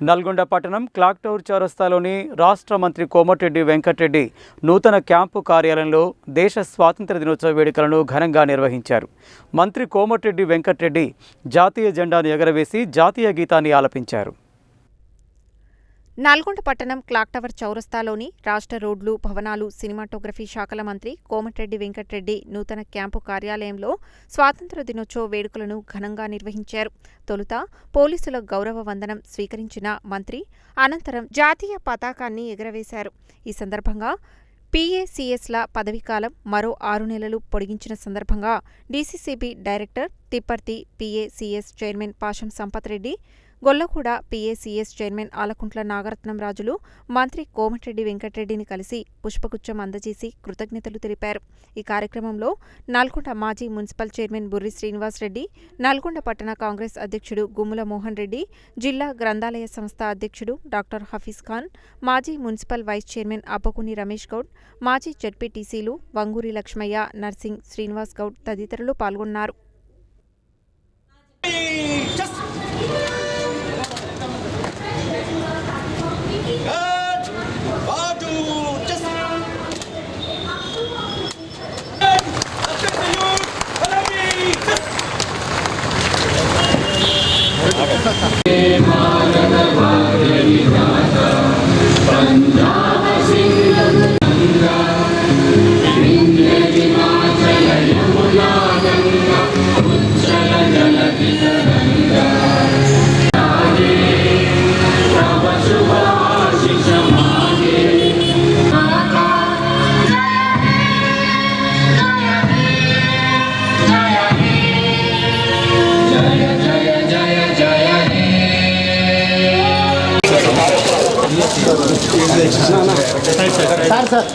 నల్గొండ పట్టణం clock tower చౌరస్తాలోని రాష్ట్ర మంత్రి కోమటిరెడ్డి వెంకటరెడ్డి నూతన క్యాంపు కార్యాలయంలో దేశ స్వాతంత్ర దినోత్సవ వేడుకలను ఘనంగా నిర్వహించారు. మంత్రి కోమటిరెడ్డి వెంకటరెడ్డి జాతీయ జెండాను ఎగరవేసి జాతీయ గీతాన్ని ఆలపించారు. నల్గొండ పట్టణం క్లాక్ టవర్ చౌరస్తాలోని రాష్ట్ర రోడ్లు, భవనాలు, సినిమాటోగ్రఫీ శాఖల మంత్రి కోమటిరెడ్డి వెంకటరెడ్డి నూతన క్యాంపు కార్యాలయంలో స్వాతంత్ర దినోత్సవ వేడుకలను ఘనంగా నిర్వహించారు. తొలుత పోలీసుల గౌరవ వందనం స్వీకరించిన మంత్రి అనంతరం జాతీయ పతాకాన్ని ఎగురవేశారు. ఈ సందర్భంగా పీఏసీఎస్ల పదవీకాలం మరో 6 నెలలు పొడిగించిన సందర్భంగా DCCB director Tipparthi, PACS chairman Pasham Sampath Reddy, Gollaguda PACS chairman Alakuntla Nagaratnam రాజులు మంత్రి కోమటిరెడ్డి వెంకటరెడ్డిని కలిసి పుష్పగుచ్చం అందజేసి కృతజ్ఞతలు తెలిపారు. ఈ కార్యక్రమంలో నల్గొండ మాజీ మున్సిపల్ చైర్మన్ బుర్రి శ్రీనివాసరెడ్డి, నల్గొండ పట్టణ కాంగ్రెస్ అధ్యక్షుడు గుమ్ముల మోహన్ రెడ్డి, జిల్లా గ్రంథాలయ సంస్థ అధ్యక్షుడు డాక్టర్ హఫీజ్ ఖాన్, మాజీ municipal vice chairman Abbakuni Ramesh Goud, మాజీ జడ్పీటీసీలు వంగూరి లక్ష్మయ్య, నర్సింగ్, శ్రీనివాస్ గౌడ్ తదితరులు పాల్గొన్నారు. సార్